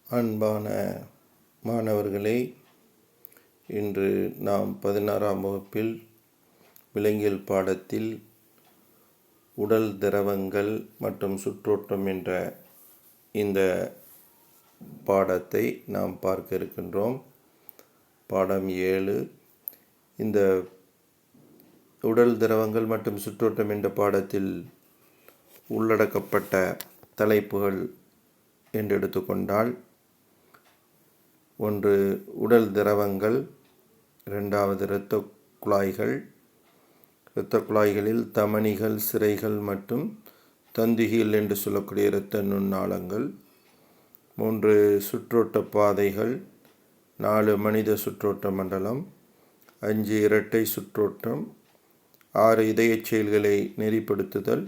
அன்பான மாணவர்களே, இன்று நாம் 16ஆம் வகுப்பில் விலங்கியல் பாடத்தில் உடல் திரவங்கள் மற்றும் சுற்றோட்டம் என்ற இந்த பாடத்தை நாம் பார்க்க இருக்கின்றோம். பாடம் 7. இந்த உடல் திரவங்கள் மற்றும் சுற்றோட்டம் என்ற பாடத்தில் உள்ளடக்கப்பட்ட தலைப்புகள் என்று எடுத்துக்கொண்டால், 1. உடல் திரவங்கள், 2. இரத்த குழாய்கள், இரத்த குழாய்களில் தமனிகள், சிரைகள் மற்றும் தந்துகிகள் என்று சொல்லக்கூடிய இரத்த நுண்ணாளங்கள், 3. சுற்றோட்ட பாதைகள், 4. மனித சுற்றோட்ட மண்டலம், 5. இரட்டை சுற்றோட்டம், 6. இதயச் செயல்களை நெறிப்படுத்துதல்,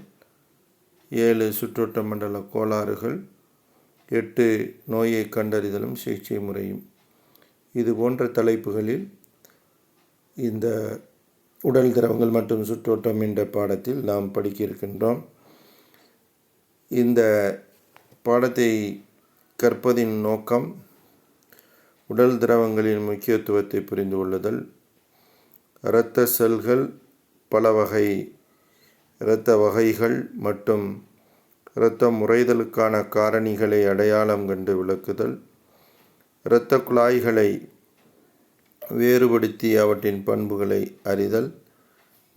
7. சுற்றோட்ட மண்டல கோளாறுகள், 8. நோயை கண்டறிதலும் சிகிச்சை முறையும். இது போன்ற தலைப்புகளில் இந்த உடல் திரவங்கள் மற்றும் சுற்றோட்டம் என்ற பாடத்தில் நாம் படிக்க இருக்கின்றோம். இந்த பாடத்தை கற்பதின் நோக்கம் உடல் திரவங்களின் முக்கியத்துவத்தை புரிந்து கொள்ளுதல், இரத்த செல்கள், பல வகை இரத்த வகைகள் மற்றும் இரத்தம் உறைதலுக்கான காரணிகளை அடையாளம் கண்டு விளக்குதல், இரத்த குழாய்களை வேறுபடுத்தி அவற்றின் பண்புகளை அறிதல்,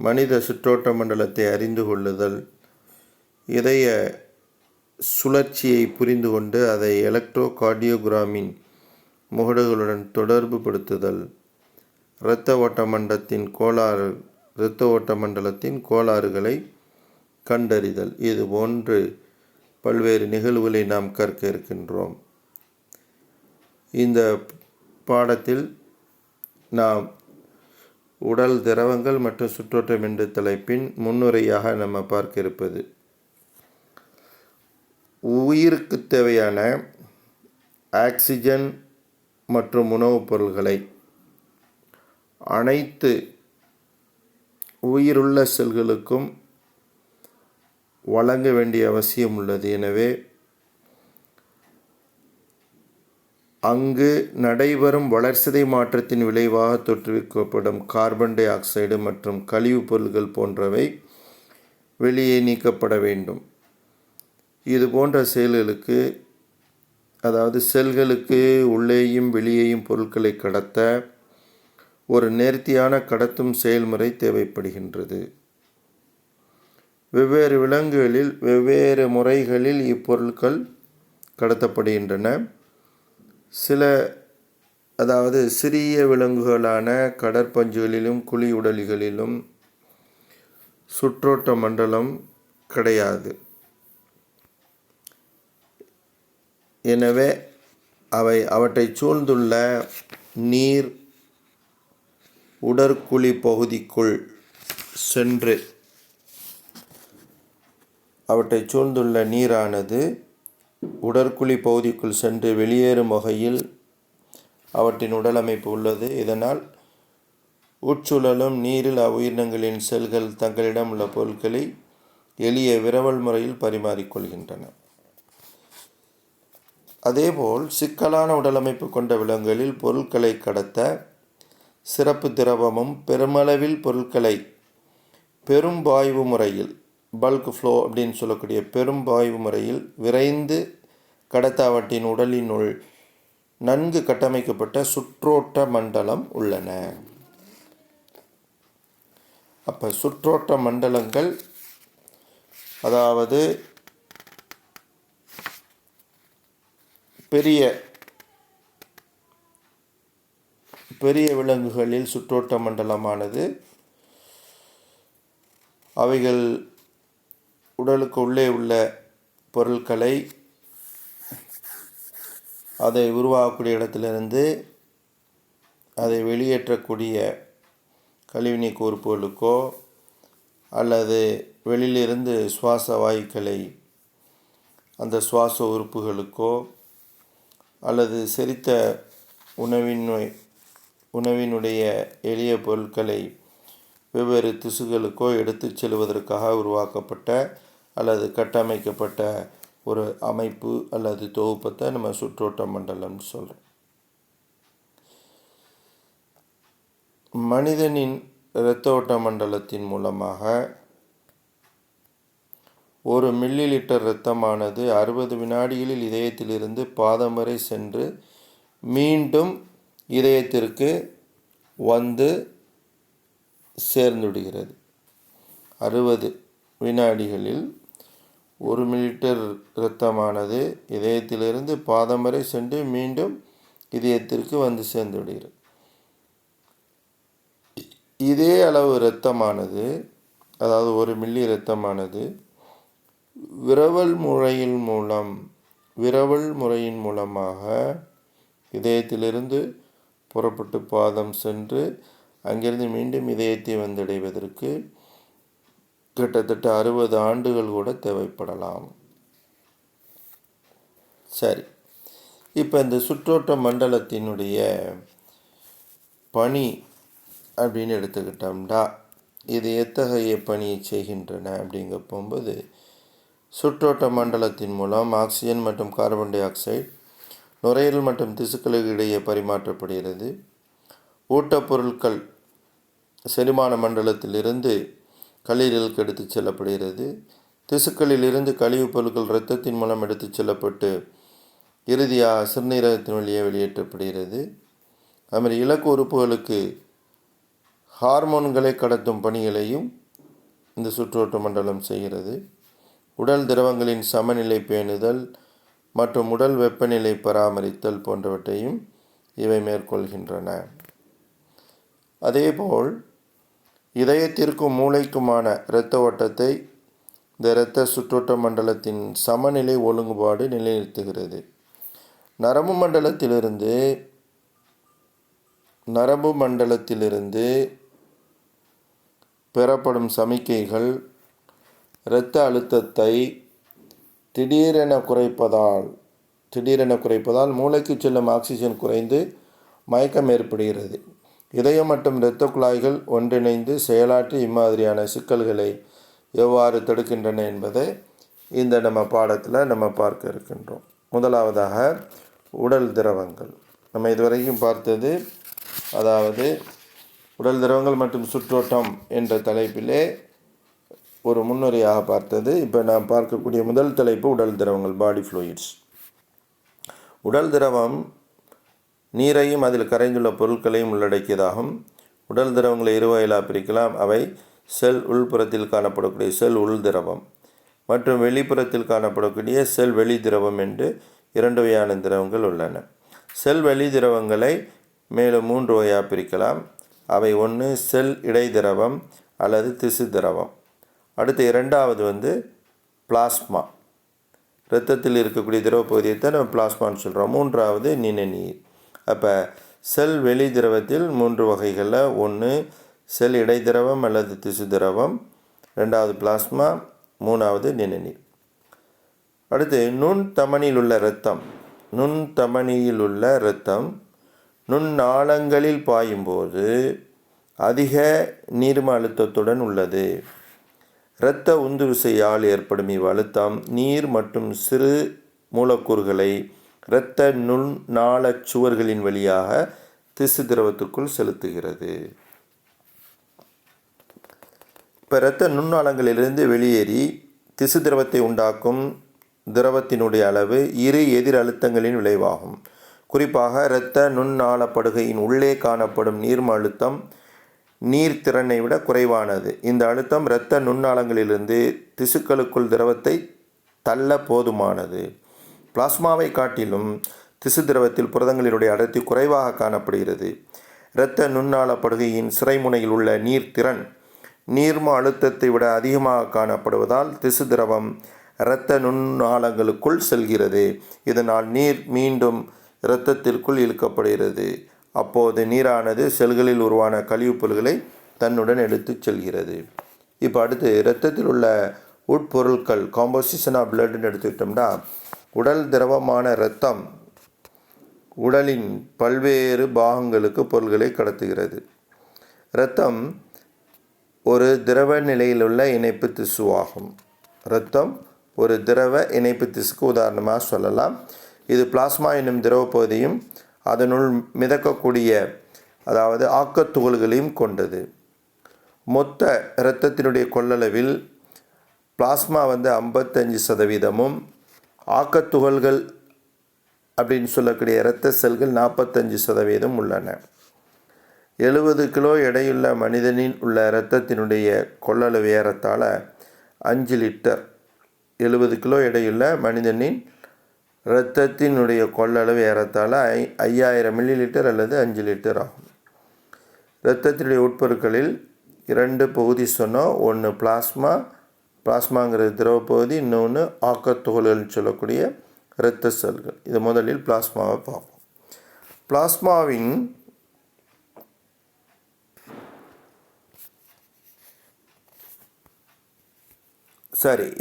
மனித சுற்றோட்ட மண்டலத்தை அறிந்து கொள்ளுதல், இதய சுழற்சியை புரிந்து கொண்டு அதை எலக்ட்ரோ கார்டியோகிராமின் முகடுகளுடன் தொடர்பு படுத்துதல், இரத்த ஓட்ட மண்டலத்தின் கோளாறுகளை கண்டறிதல். இது போன்று பல்வேறு நிகழ்வுகளை நாம் கற்க இருக்கின்றோம். இந்த பாடத்தில் நாம் உடல் திரவங்கள் மற்றும் சுற்றோட்டம் என்ற தலைப்பின் முன்னுரையாக நம்ம பார்க்க இருப்பது, உயிருக்கு தேவையான ஆக்சிஜன் மற்றும் உணவுப் பொருள்களை அனைத்து உயிருள்ள செல்களுக்கும் வழங்க வேண்டிய அவசியம் உள்ளது. எனவே அங்கு நடைபெறும் வளர்சிதை மாற்றத்தின் விளைவாக தோற்றுவிக்கப்படும் கார்பன் டை ஆக்சைடு மற்றும் கழிவுப் பொருட்கள் போன்றவை வெளியே நீக்கப்பட வேண்டும். இது போன்ற செயல்களுக்கு, அதாவது செல்களுக்கு உள்ளேயும் வெளியேயும் பொருட்களை கடத்த ஒரு நேர்த்தியான கடத்தும் செயல்முறை தேவைப்படுகின்றது. வெவ்வேறு விலங்குகளில் வெவ்வேறு முறைகளில் இப்பொருட்கள் கடத்தப்படுகின்றன. சிறிய விலங்குகளான கடற்பஞ்சுகளிலும் குழி உடலிகளிலும் சுற்றோட்ட மண்டலம் கிடையாது. எனவே அவற்றை சூழ்ந்துள்ள நீர் உடற்குழி பகுதிக்குள் சென்று நீரானது உடற்குழி பகுதிக்குள் சென்று வெளியேறும் வகையில் அவற்றின் உடலமைப்பு உள்ளது. இதனால் உட்சூழலும் நீரில் அவ்வுயிரினங்களின் செல்கள் தங்களிடம் உள்ள பொருட்களை எளிய விரவல் முறையில் பரிமாறிக்கொள்கின்றன. அதேபோல் சிக்கலான உடலமைப்பு கொண்ட விலங்குகளில் பொருட்களை கடத்த சிறப்பு திரவமும் பெருமளவில் பொருட்களை பெரும்பாய்வு முறையில், பல்க் ஃப்ளோ அப்படின்னு சொல்லக்கூடிய பெரும்பாய்வு முறையில் விரைந்து கடத்த அவற்றின் உடலினுள் நன்கு கட்டமைக்கப்பட்ட சுற்றோட்ட மண்டலம் உள்ளன. அப்போ சுற்றோட்ட மண்டலங்கள், அதாவது பெரிய விலங்குகளில் சுற்றோட்ட மண்டலமானது அவைகள் உடலுக்கு உள்ளே உள்ள பொருட்களை அதை உருவாகக்கூடிய இடத்திலிருந்து அதை வெளியேற்றக்கூடிய கழிவுநீக்க உறுப்புகளுக்கோ அல்லது வெளியிலிருந்து சுவாச வாயுக்களை அந்த சுவாச உறுப்புகளுக்கோ அல்லது செரித்த உணவினுடைய எளிய பொருட்களை வெவ்வேறு திசுகளுக்கோ எடுத்துச் செல்வதற்காக உருவாக்கப்பட்ட அல்லது கட்டமைக்கப்பட்ட ஒரு அமைப்பு அல்லது தொகுப்பத்தை நம்ம சுற்றோட்ட மண்டலம்னு சொல்கிறோம். மனிதனின் இரத்த ஓட்ட மண்டலத்தின் மூலமாக 1 மில்லி லிட்டர் இரத்தமானது 60 வினாடிகளில் இதயத்திலிருந்து பாதம் வரை சென்று மீண்டும் இதயத்திற்கு வந்து சேர்ந்துவிடுகிறது. 60 வினாடிகளில் 1 மில்லி லிட்டர் இரத்தமானது இதயத்திலிருந்து பாதம் வரை சென்று மீண்டும் இதயத்திற்கு வந்து சேர்ந்து விடுகிறது. இதே அளவு இரத்தமானது, அதாவது 1 மில்லி இரத்தமானது விரவல் முறையின் மூலமாக இதயத்திலிருந்து புறப்பட்டு பாதம் சென்று அங்கிருந்து மீண்டும் இதயத்தை வந்தடைவதற்கு கிட்டத்தட்ட 60 ஆண்டுகள் கூட தேவைப்படலாம். சரி, இப்போ இந்த சுற்றோட்ட மண்டலத்தினுடைய பணி அப்படின்னு எடுத்துக்கிட்டோம்னா இது எத்தகைய பணியை செய்கின்றன அப்படிங்க போகும்போது, சுற்றோட்ட மண்டலத்தின் மூலம் ஆக்சிஜன் மற்றும் கார்பன் டை ஆக்சைடு நுரையீரல் மற்றும் திசுக்களுக்கு இடையே பரிமாற்றப்படுகிறது. ஊட்டப்பொருட்கள் செரிமான மண்டலத்திலிருந்து கல்லீரலுக்கு எடுத்துச் செல்லப்படுகிறது. திசுக்களில் இருந்து கழிவுப் பொருட்கள் இரத்தத்தின் மூலம் எடுத்துச் செல்லப்பட்டு இறுதியாக சிறுநீரகத்தின் வழியே வெளியேற்றப்படுகிறது. அதுமாதிரி இலக்கு உறுப்புகளுக்கு ஹார்மோன்களை கடத்தும் பணிகளையும் இந்த சுற்றோட்ட மண்டலம் செய்கிறது. உடல் திரவங்களின் சமநிலை பேணுதல் மற்றும் உடல் வெப்பநிலை பராமரித்தல் போன்றவற்றையும் இவை மேற்கொள்கின்றன. அதேபோல் இதயத்திற்கும் மூளைக்குமான இரத்த ஓட்டத்தை இந்த இரத்த சுற்றோட்ட மண்டலத்தின் சமநிலை ஒழுங்குபாடு நிலைநிறுத்துகிறது. நரம்பு மண்டலத்திலிருந்து பெறப்படும் சமிக்கைகள் இரத்த அழுத்தத்தை திடீரென குறைப்பதால் மூளைக்கு செல்லும் ஆக்சிஜன் குறைந்து மயக்கம் ஏற்படுகிறது. இதயம் மற்றும் இரத்த குழாய்கள் ஒன்றிணைந்து செயலாற்றி இம்மாதிரியான சிக்கல்களை எவ்வாறு தடுக்கின்றன என்பதை இந்த நம்ம பாடத்தில் நம்ம பார்க்க இருக்கின்றோம். முதலாவதாக உடல் திரவங்கள். நம்ம இதுவரைக்கும் பார்த்தது, அதாவது உடல் திரவங்கள் மற்றும் சுற்றோட்டம் என்ற தலைப்பிலே ஒரு முன்னுரையாக பார்த்தது. இப்போ நாம் பார்க்கக்கூடிய முதல் தலைப்பு உடல் திரவங்கள், பாடி ஃப்ளூயிட்ஸ். உடல் திரவம் நீரையும் அதில் கரைந்துள்ள பொருட்களையும் உள்ளடக்கியதாகும். உடல் திரவங்களை இரு வகைகளாக பிரிக்கலாம். அவை செல் உள்புறத்தில் காணப்படக்கூடிய செல் உள் திரவம் மற்றும் வெளிப்புறத்தில் காணப்படக்கூடிய செல் வெளி திரவம் என்று 2 வகையான திரவங்கள் உள்ளன. செல் வெளி திரவங்களை மேலும் 3 வகையாக பிரிக்கலாம். அவை 1 செல் இடை திரவம் அல்லது திசு திரவம். அடுத்து 2வது பிளாஸ்மா, இரத்தத்தில் இருக்கக்கூடிய திரவ பகுதியைத்தான் நம்ம பிளாஸ்மான்னு சொல்கிறோம். 3வது நிணநீர். அப்போ செல் வெளி திரவத்தில் 3 வகைகளில் 1 செல் இடை திரவம் அல்லது திசு திரவம், 2வது பிளாஸ்மா, 3வது நிணநீர். அடுத்து நுண்தமனியில் உள்ள இரத்தம் நுண்ணாளங்களில் பாயும்போது அதிக நீர்ம அழுத்தத்துடன் உள்ளது. இரத்த உந்து விசையால் ஏற்படும் இவ்வழுத்தம் நீர் மற்றும் சிறு மூலக்கூறுகளை இரத்த நுண்ணாளச் சுவர்களின் வழியாக திசு திரவத்துக்குள் செலுத்துகிறது. இப்போ இரத்த நுண்ணாளங்களிலிருந்து வெளியேறி திசு திரவத்தை உண்டாக்கும் திரவத்தினுடைய அளவு இரு எதிர் அழுத்தங்களின் விளைவாகும். குறிப்பாக இரத்த நுண்ணாளப்படுகையின் உள்ளே காணப்படும் நீர்ம அழுத்தம் நீர்த்திறனை விட குறைவானது. இந்த அழுத்தம் இரத்த நுண்ணாளங்களிலிருந்து திசுக்களுக்குள் திரவத்தை தள்ள போதுமானது. பிளாஸ்மாவை காட்டிலும் திசு திரவத்தில் புரதங்களினுடைய அடர்த்தி குறைவாக காணப்படுகிறது. இரத்த நுண்ணாளப்படுகையின் சிறைமுனையில் உள்ள நீர்த்திறன் நீர்ம அழுத்தத்தை விட அதிகமாக காணப்படுவதால் திசு திரவம் இரத்த நுண்ணாளங்களுக்குள் செல்கிறது. இதனால் நீர் மீண்டும் இரத்தத்திற்குள் இழுக்கப்படுகிறது. அப்போது நீரானது செல்களில் உருவான கழிவுப் பொருட்களை தன்னுடன் எடுத்துச் செல்கிறது. இப்போ அடுத்து இரத்தத்தில் உள்ள உட்பொருட்கள், காம்போசிஷன் ஆஃப் பிளட்னு எடுத்துக்கிட்டோம்னா, உடல் திரவமான இரத்தம் உடலின் பல்வேறு பாகங்களுக்கு பொருட்களை கடத்துகிறது. இரத்தம் ஒரு திரவ நிலையிலுள்ள இணைப்பு திசுவாகும். இரத்தம் ஒரு திரவ இணைப்பு திசுக்கு உதாரணமாக சொல்லலாம். இது பிளாஸ்மா என்னும் திரவ பகுதியும் அதனுள் மிதக்கக்கூடிய அதாவது ஆக்கத்துகள்களையும் கொண்டது. மொத்த இரத்தத்தினுடைய கொள்ளளவில் பிளாஸ்மா 55%, ஆக்கத்துகள்கள் அப்படின்னு சொல்லக்கூடிய இரத்த செல்கள் 45% உள்ளன. 70 கிலோ எடையுள்ள மனிதனின் உள்ள இரத்தத்தினுடைய கொள்ளளவு ஏறத்தாழ 5 லிட்டர். 70 கிலோ எடையுள்ள மனிதனின் இரத்தத்தினுடைய கொள்ளளவு ஏறத்தாழ 5000 மில்லி லிட்டர் அல்லது 5 லிட்டர் ஆகும். இரத்தத்தினுடைய உட்பொருட்களில் 2 பகுதி சொன்னோம். ஒன்று பிளாஸ்மாங்கிறது திரவ பகுதி, இன்னொன்று ஆக்கத்துகள்கள் சொல்லக்கூடிய இரத்த செல்கள். இது முதலில் பிளாஸ்மாவை பார்ப்போம். பிளாஸ்மாவின்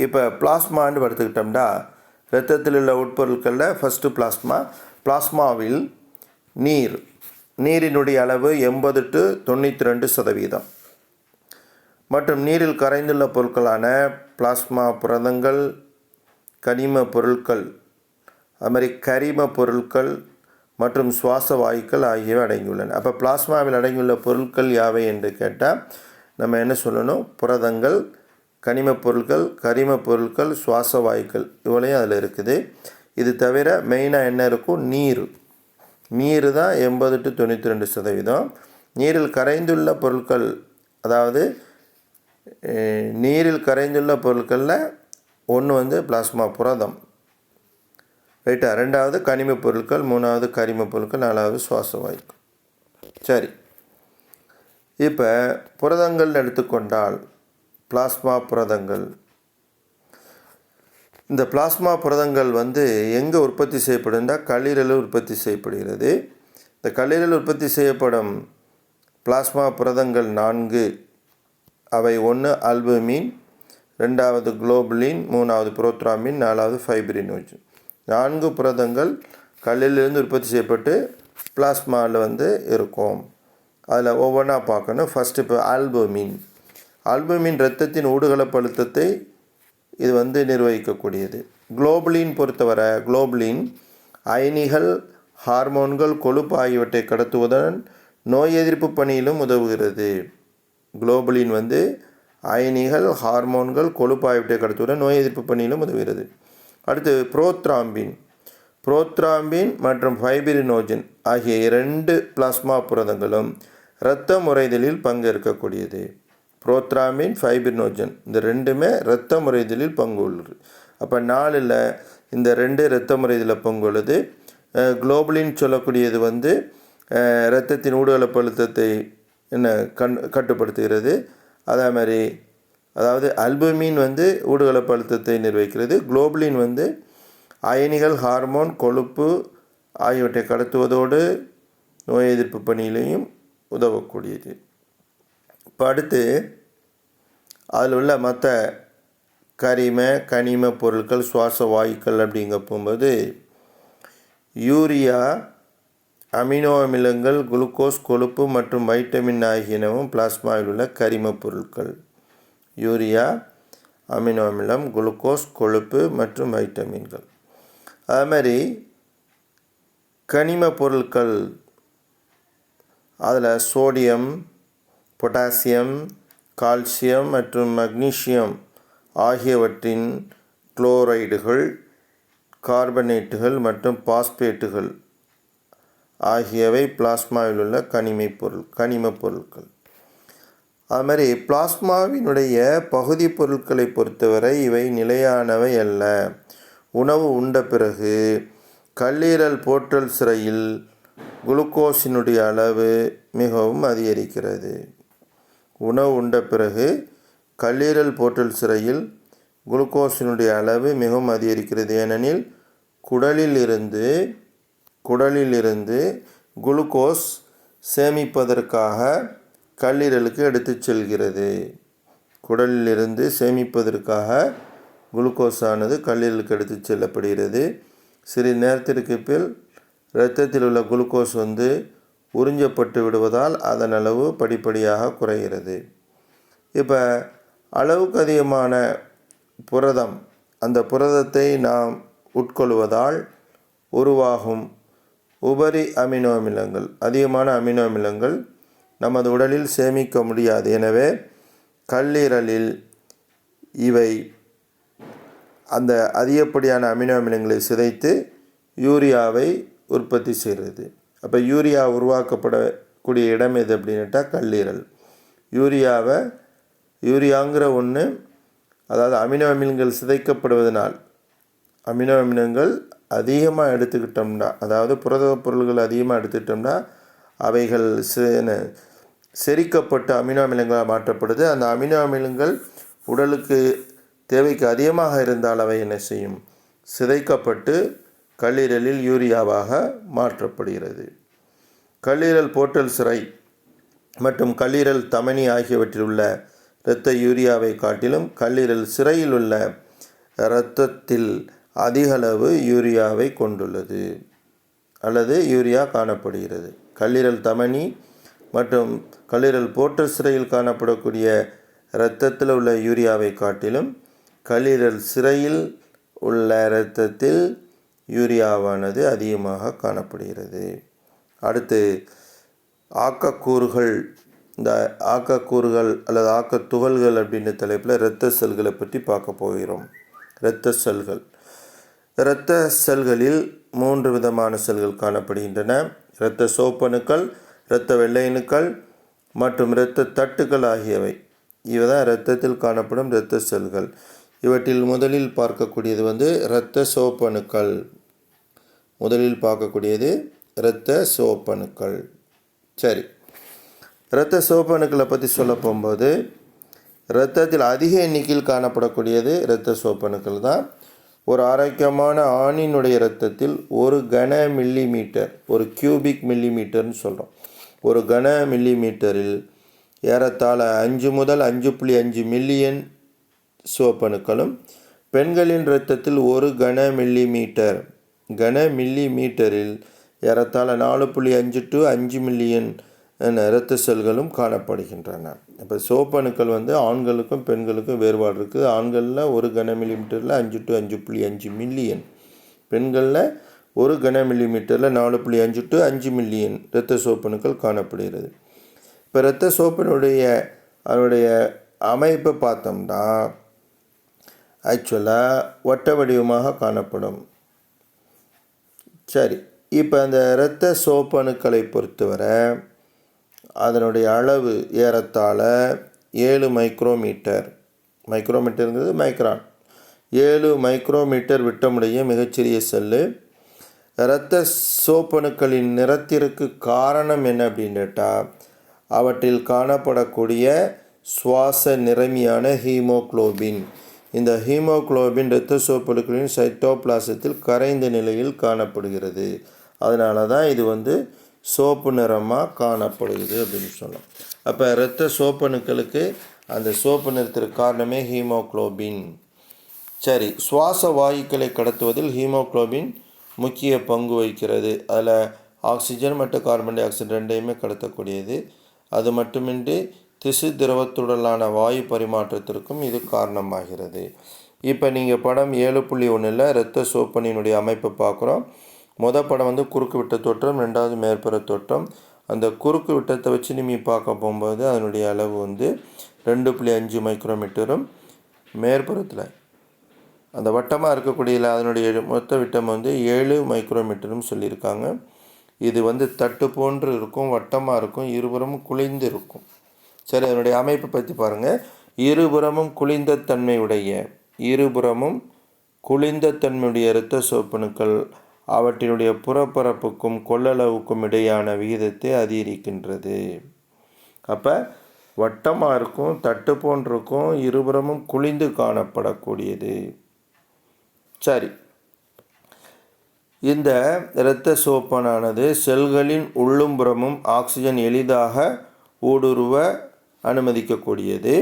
இப்போ பிளாஸ்மான்னு எடுத்துக்கிட்டோம்னா இரத்தத்தில் உள்ள உட்பொருட்களில் ஃபஸ்ட்டு பிளாஸ்மாவில் நீரினுடைய அளவு 80 to 92% மற்றும் நீரில் கரைந்துள்ள பொருட்களான பிளாஸ்மா புரதங்கள், கனிம பொருட்கள், அது மாதிரி கரிம பொருட்கள் மற்றும் சுவாச வாயுக்கள் ஆகியவை அடங்கியுள்ளன. அப்போ பிளாஸ்மாவில் அடங்கியுள்ள பொருட்கள் யாவை என்று கேட்டால் நம்ம என்ன சொல்லணும்? புரதங்கள், கனிம பொருட்கள், கரிம பொருட்கள், சுவாச வாயுக்கள் இவ்வளையும் அதில் இருக்குது. இது தவிர மெயினாக என்ன இருக்கும்? நீர் தான் 80 to 92%. நீரில் கரைந்துள்ள பொருட்கள், அதாவது நீரில் கரைந்துள்ள பொருட்களில் ஒன்று பிளாஸ்மா புரதம், ரைட்டா? ரெண்டாவது கனிம பொருட்கள், மூணாவது கரிம பொருட்கள், நாலாவது சுவாச வாயுக்கள். சரி, இப்போ புரதங்கள் எடுத்துக்கொண்டால் பிளாஸ்மா புரதங்கள், இந்த பிளாஸ்மா புரதங்கள் எங்கே உற்பத்தி செய்யப்படுதுன்னா கல்லீரலில் உற்பத்தி செய்யப்படுகிறது. இந்த கல்லீரலில் உற்பத்தி செய்யப்படும் பிளாஸ்மா புரதங்கள் 4. அவை ஒன்று அல்புமின், ரெண்டாவது குளோபுலின், மூணாவது புரோத்ராம்பின், நாலாவது ஃபைப்ரினோஜன். 4 புரதங்கள் கல்லீரலிருந்து உற்பத்தி செய்யப்பட்டு பிளாஸ்மாவில் இருக்கும். அதில் ஒவ்வொன்றா பார்க்கணும். ஃபஸ்ட்டு இப்போ ஆல்புமின் இரத்தத்தின் ஊடுகலப்பு அழுத்தத்தை இது நிர்வகிக்கக்கூடியது. குளோபுலின் பொறுத்தவரை அயனிகள், ஹார்மோன்கள், கொழுப்பு ஆகியவற்றை கடத்துவதுடன் நோய் எதிர்ப்பு பணியிலும் உதவுகிறது. குளோபுலின் அயனிகள், ஹார்மோன்கள், கொழுப்பு ஆகியவற்றை கடத்துவதுடன் நோய் எதிர்ப்பு பணியிலும் உதவுகிறது. அடுத்து புரோத்ராம்பின் மற்றும் ஃபைப்ரினோஜன் ஆகிய 2 பிளாஸ்மா புரதங்களும் இரத்த முறைதலில் பங்கேற்கக்கூடியது. புரோத்ராம்பின், ஃபைப்ரினோஜன் இந்த 2மே இரத்த முறைதலில் பங்கு உள்ளது. அப்போ 4ல் இந்த 2 இரத்த முறைதலில் பங்கு உள்ளது. குளோபுலின் சொல்லக்கூடியது இரத்தத்தின் ஊடுகலப்பு அழுத்தத்தை கட்டுப்படுத்துகிறது. அதே மாதிரி அதாவது அல்புமின் ஊடுகலப்பு அழுத்தத்தை நிர்வகிக்கிறது. குளோபுலின் அயனிகள், ஹார்மோன், கொழுப்பு ஆகியவற்றை கடத்துவதோடு நோய் எதிர்ப்பு பணியிலையும் உதவக்கூடியது. இப்போ அடுத்து அதில் உள்ள மற்ற கனிம பொருட்கள், சுவாச வாயுக்கள் அப்படிங்க போகும்போது யூரியா, அமினோ அமிலங்கள், குளுக்கோஸ், கொழுப்பு மற்றும் வைட்டமின் ஆகியனவும் பிளாஸ்மாவில் உள்ள கரிம பொருட்கள். யூரியா, அமினோ அமிலம், குளுக்கோஸ், கொழுப்பு மற்றும் வைட்டமின்கள். அது மாதிரி கனிம பொருட்கள் அதில் சோடியம், பொட்டாசியம், கால்சியம் மற்றும் மக்னீசியம் ஆகியவற்றின் குளோரைடுகள், கார்பனேட்டுகள் மற்றும் பாஸ்பேட்டுகள் ஆகியவை பிளாஸ்மாவில் உள்ள கனிம பொருட்கள். அது மாதிரி பிளாஸ்மாவினுடைய பகுதி பொருட்களை பொறுத்தவரை இவை நிலையானவை அல்ல. உணவு உண்ட பிறகு கல்லீரல் போற்றல் சிரையில் குளுக்கோஸினுடைய அளவு மிகவும் அதிகரிக்கிறது. உணவு உண்ட பிறகு கல்லீரல் போற்றல் சிரையில் குளுக்கோஸினுடைய அளவு மிகவும் அதிகரிக்கிறது. ஏனெனில் குடலில் இருந்து குளுக்கோஸ் சேமிப்பதற்காக கல்லீரலுக்கு எடுத்து செல்கிறது. குடலிலிருந்து சேமிப்பதற்காக குளுக்கோஸானது கல்லீரலுக்கு எடுத்து செல்லப்படுகிறது. சிறிது நேரத்திற்கு பின் இரத்தத்தில் உள்ள குளுக்கோஸ் உறிஞ்சப்பட்டு விடுவதால் அதன் அளவு படிப்படியாக குறைகிறது. இப்போ அளவுக்கு அதிகமான புரதம் அந்த புரதத்தை நாம் உட்கொள்வதால் உருவாகும் உபரி அமினோ அமிலங்கள், அதிகமான அமினோ அமிலங்கள் நமது உடலில் சேமிக்க முடியாது. எனவே கல்லீரலில் இவை அந்த அதிகப்படியான அமினோ அமிலங்களை சிதைத்து யூரியாவை உற்பத்தி செய்கிறது. அப்போ யூரியா உருவாக்கப்படக்கூடிய இடம் எது அப்படின்னுட்டா கல்லீரல். யூரியாங்கிற ஒன்று, அதாவது அமினோ அமிலங்கள் சிதைக்கப்படுவதனால், அமினோ அமிலங்கள் அதிகமாக எடுத்துக்கிட்டோம்னா, அதாவது புரத பொருள்கள் அதிகமாக எடுத்துக்கிட்டோம்னா அவைகள் செரிக்கப்பட்டு அமினோ அமிலங்களாக மாற்றப்படுது. அந்த அமினோ அமிலங்கள் உடலுக்கு தேவைக்கு அதிகமாக இருந்தால் அவை என்ன செய்யும்? சிதைக்கப்பட்டு கல்லீரலில் யூரியாவாக மாற்றப்படுகிறது. கல்லீரல் போர்ட்டல் சிரை மற்றும் கல்லீரல் தமனி ஆகியவற்றில் உள்ள இரத்த யூரியாவை காட்டிலும் கல்லீரல் சிரையில் உள்ள இரத்தத்தில் அதிகளவு யூரியாவை கொண்டுள்ளது அல்லது யூரியா காணப்படுகிறது. கல்லீரல் தமனி மற்றும் கல்லீரல் போர்ட்டல் சிரையில் காணப்படக்கூடிய இரத்தத்தில் உள்ள யூரியாவை காட்டிலும் கல்லீரல் சிரையில் உள்ள இரத்தத்தில் யூரியாவானது அதிகமாக காணப்படுகிறது. அடுத்து ஆக்கக்கூறுகள். இந்த ஆக்கக்கூறுகள் அல்லது ஆக்கத்துகள்கள் அப்படின்ற தலைப்பில் இரத்த செல்களை பற்றி பார்க்க போகிறோம். இரத்த செல்கள். இரத்த செல்களில் 3 விதமான செல்கள் காணப்படுகின்றன. இரத்த சோப்பணுக்கள், இரத்த வெள்ளையணுக்கள் மற்றும் இரத்த தட்டுக்கள் ஆகியவை. இவைதான் இரத்தத்தில் காணப்படும் இரத்த செல்கள். இவற்றில் முதலில் பார்க்கக்கூடியது இரத்த சோப்பணுக்கள். இரத்த சோப்பணுக்கள். சரி, இரத்த சோப்பணுக்களை பற்றி சொல்ல போகும்போது இரத்தத்தில் அதிக எண்ணிக்கையில் காணப்படக்கூடியது இரத்த சோப்பணுக்கள் தான். ஒரு ஆரோக்கியமான ஆணினுடைய இரத்தத்தில் 1 கன மில்லிமீட்டர், ஒரு கியூபிக் மில்லிமீட்டர்னு சொல்கிறோம். 1 கன மில்லிமீட்டரில் ஏறத்தாழ 5 முதல் 5.5 மில்லியன் சோப்பணுக்களும், பெண்களின் இரத்தத்தில் 1 கன மில்லிமீட்டரில் ஏறத்தாழ 4.5 to 5 மில்லியன் இரத்த செல்களும் காணப்படுகின்றன. இப்போ சோப்பணுக்கள் ஆண்களுக்கும் பெண்களுக்கும் வேறுபாடு இருக்குது. ஆண்களில் 1 கன மில்லிமீட்டரில் 5 to 5.5 மில்லியன், பெண்களில் 1 கன மில்லிமீட்டரில் 4.5 to 5 மில்லியன் இரத்த சோப்பணுக்கள் காணப்படுகிறது. இப்போ இரத்த சோப்பனுடைய அதனுடைய அமைப்பை பார்த்தோம்னா ஆக்சுவலாக வட்ட வடிவமாக காணப்படும். சரி, இப்போ அந்த இரத்த சோப்பணுக்களை பொறுத்தவரை அதனுடைய அளவு ஏறத்தாழ 7 மைக்ரோமீட்டர். மைக்ரோமீட்டருங்கிறது மைக்ரான். 7 மைக்ரோமீட்டர் விட்டமுடைய மிகச்சிறிய செல்லு. இரத்த சோப்பணுக்களின் நிறத்திற்கு காரணம் என்ன அப்படின்னு கேட்டால் அவற்றில் காணப்படக்கூடிய சுவாச நிறமியான ஹீமோகுளோபின். இந்த ஹீமோகுளோபின் இரத்த சோப்பணுக்களின் சைட்டோபிளாசத்தில் கரைந்த நிலையில் காணப்படுகிறது. அதனால தான் இது சோப்பு நிறமாக காணப்படுகிறது அப்படின்னு சொல்லலாம். அப்போ இரத்த சோப்பணுக்களுக்கு அந்த சோப்பு நிறத்திற்கு காரணமே ஹீமோகுளோபின். சரி, சுவாச வாயுக்களை கடத்துவதில் ஹீமோகுளோபின் முக்கிய பங்கு வகிக்கிறது. அதில் ஆக்சிஜன் மற்றும் கார்பன் டை ஆக்சைடு ரெண்டையுமே கடத்தக்கூடியது. அது மட்டுமின்றி திசு திரவத்துடனான வாயு பரிமாற்றத்திற்கும் இது காரணமாகிறது. இப்போ நீங்கள் படம் 7.1 இரத்த சோப்பனினுடைய அமைப்பை பார்க்குறோம். மொதல் படம் குறுக்கு விட்ட தோற்றம், 2வது மேற்புற தோற்றம். அந்த குறுக்கு விட்டத்தை வச்சு நீங்கள் பார்க்க போகும்போது அதனுடைய அளவு 2.5 மைக்ரோமீட்டரும், மேற்புறத்தில் அந்த வட்டமாக இருக்கக்கூடிய அதனுடைய மொத்த விட்டம் 7 மைக்ரோமீட்டரும் சொல்லியிருக்காங்க. இது தட்டு போன்று இருக்கும், வட்டமாக இருக்கும், இருபுறமும் குளிந்து இருக்கும். சரி, அதனுடைய அமைப்பை பற்றி பாருங்கள். இருபுறமும் குளிந்த தன்மையுடைய இரத்த சோப்பணுக்கள் அவற்றினுடைய புறப்பரப்புக்கும் கொள்ளளவுக்கும் இடையான விகிதத்தை அதிகரிக்கின்றது. அப்போ வட்டமாக இருக்கும், தட்டு போன்றிருக்கும், இருபுறமும் குளிந்து காணப்படக்கூடியது. சரி, இந்த இரத்த சோப்பனானது செல்களின் உள்ளும் புறமும் ஆக்சிஜன் எளிதாக ஊடுருவ அனுமதிக்கக்கூடியது.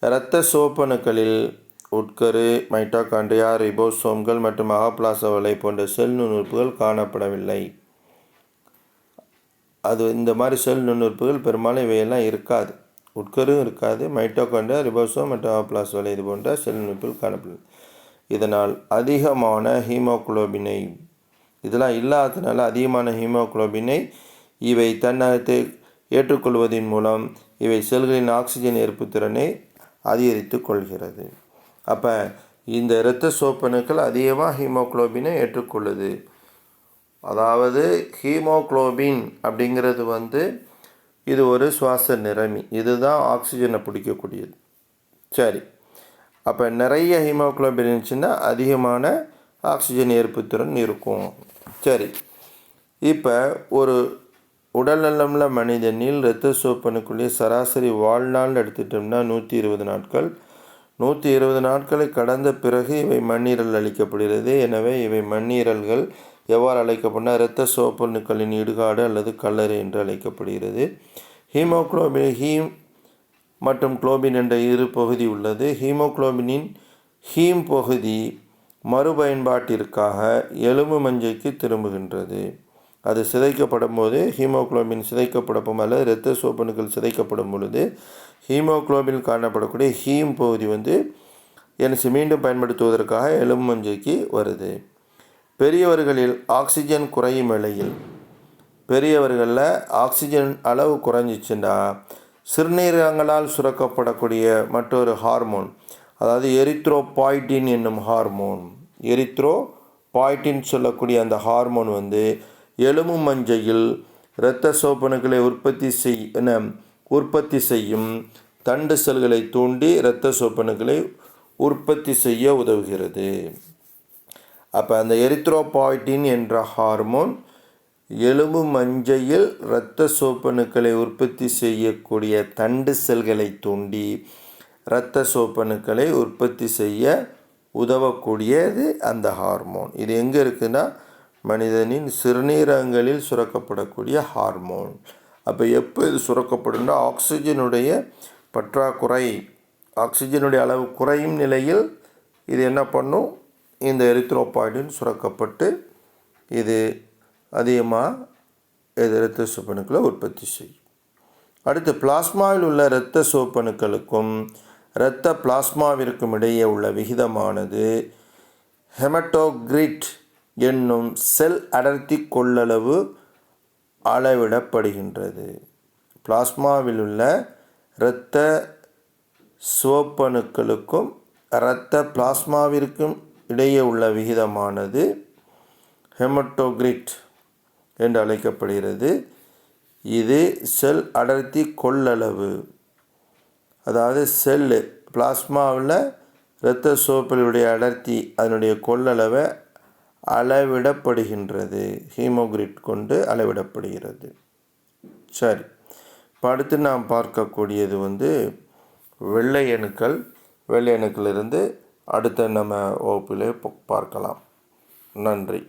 இரத்த சோப்பணுக்களில் உட்கரு, மைட்டோகாண்ட்ரியா, ரிபோசோம்கள் மற்றும் அகப்பிளாசவலை போன்ற செல் நுண்ணுறுப்புகள் காணப்படவில்லை. இந்த மாதிரி செல் நுண்ணுறுப்புகள் பெரும்பாலும் இவையெல்லாம் இருக்காது. உட்கரும் இருக்காது. மைட்டோகாண்ட்ரியா, ரிபோசோம் மற்றும் அகப்பிளாசவலை இது போன்ற செல் நுண்ணுறுப்புகள் காணப்படவில்லை. இதனால் அதிகமான ஹீமோகுளோபினை இதெல்லாம் இல்லாததுனால அதிகமான ஹீமோகுளோபினை இவை தன்னகத்தை ஏற்றுக்கொள்வதன் மூலம் இவை செல்களின் ஆக்சிஜன் ஏற்புத்திறனை அதிகரித்து கொள்கிறது. அப்போ இந்த இரத்த சோப்பணுக்கள் அதிகமாக ஹீமோகுளோபினை ஏற்றுக்கொள்ளுது. அதாவது ஹீமோகுளோபின் அப்படிங்கிறது இது ஒரு சுவாச நிறமி. இதுதான் ஆக்சிஜனை பிடிக்கக்கூடியது. சரி, அப்போ நிறைய ஹீமோகுளோபின் இருந்துச்சுன்னா அதிகமான ஆக்சிஜன் ஏற்புத்திறன் இருக்கும். சரி, இப்போ ஒரு உடல்நலமுள்ள மனிதனில் இரத்த சோப்பணுக்குள்ளே சராசரி வாழ்நாள் எடுத்துட்டோம்னா 120 நாட்கள். 120 நாட்களை கடந்த பிறகு இவை மண்ணீரல் அளிக்கப்படுகிறது. எனவே இவை மண்ணீரல்கள் எவ்வாறு அழைக்கப்படும்? இரத்த சோப்பணுக்களின் இடுகாடு அல்லது கல்லறை என்று அழைக்கப்படுகிறது. ஹீமோகுளோபின் ஹீம் மற்றும் குளோபின் என்ற இரு பகுதி உள்ளது. ஹீமோகுளோபினின் ஹீம் பகுதி மறுபயன்பாட்டிற்காக எலும்பு மஞ்சைக்கு திரும்புகின்றது. அது சிதைக்கப்படும் போது ஹீமோகுளோபின் சிதைக்கப்படும் அல்லது இரத்த சோப்பணுக்கள் சிதைக்கப்படும் பொழுது ஹீமோகுளோபின் காணப்படக்கூடிய ஹீம் பகுதி மீண்டும் பயன்படுத்துவதற்காக எலும்பு மஞ்சைக்கு வருது. பெரியவர்களில் ஆக்சிஜன் குறையும் நிலையில் பெரியவர்களில் ஆக்சிஜன் அளவு குறைஞ்சிச்சுன்னா சிறுநீரகங்களால் சுரக்கப்படக்கூடிய மற்றொரு ஹார்மோன், அதாவது எரித்ரோபாய்டின் என்னும் ஹார்மோன், எரித்ரோபாய்டின் சொல்லக்கூடிய அந்த ஹார்மோன் எலும்பு மஞ்சையில் இரத்த சோப்பணுக்களை உற்பத்தி செய்யும் தண்டு செல்களை தூண்டி இரத்த சோப்பணுக்களை உற்பத்தி செய்ய உதவுகிறது. அப்போ அந்த எரித்ரோபாய்டின் என்ற ஹார்மோன் எலும்பு மஞ்சையில் இரத்த சோப்பணுக்களை உற்பத்தி செய்யக்கூடிய தண்டு செல்களை தூண்டி இரத்த சோப்பணுக்களை உற்பத்தி செய்ய உதவக்கூடியது அந்த ஹார்மோன். இது எங்கே இருக்குதுன்னா மனிதனின் சிறுநீரகங்களில் சுரக்கப்படக்கூடிய ஹார்மோன். அப்போ எப்போ இது சுரக்கப்படும்னா ஆக்சிஜனுடைய பற்றாக்குறை, ஆக்சிஜனுடைய அளவு குறையும் நிலையில் இது என்ன பண்ணும்? இந்த எரித்ரோபாய்டின் சுரக்கப்பட்டு இது அதிகமாக இரத்த சோப்பணுக்களை உற்பத்தி செய்யும். அடுத்து பிளாஸ்மாவில் உள்ள இரத்த சோப்பணுக்களுக்கும் இரத்த பிளாஸ்மாவிற்கும் இடையே உள்ள விகிதமானது ஹெமட்டோகிரிட் என்னும் செல் அடர்த்தி கொள்ளளவு அளவிடப்படுகின்றது. பிளாஸ்மாவில் உள்ள இரத்த சோப்பணுக்களுக்கும் இரத்த பிளாஸ்மாவிற்கும் இடையே உள்ள விகிதமானது ஹெமட்டோகிரிட் என்று அழைக்கப்படுகிறது. இது செல் அடர்த்தி கொள்ளளவு, அதாவது செல்லு பிளாஸ்மாவில் இரத்த சோப்பனுடைய அடர்த்தி அதனுடைய கொள்ளளவை அளவிடப்படுகின்றது. ஹீமோகிரிட் கொண்டு அளவிடப்படுகிறது. சரி, இப்போ அடுத்து நாம் பார்க்கக்கூடியது வெள்ளை அணுக்கள். வெள்ளை அணுக்களிலிருந்து அடுத்த நம்ம வகுப்பிலே பார்க்கலாம். நன்றி.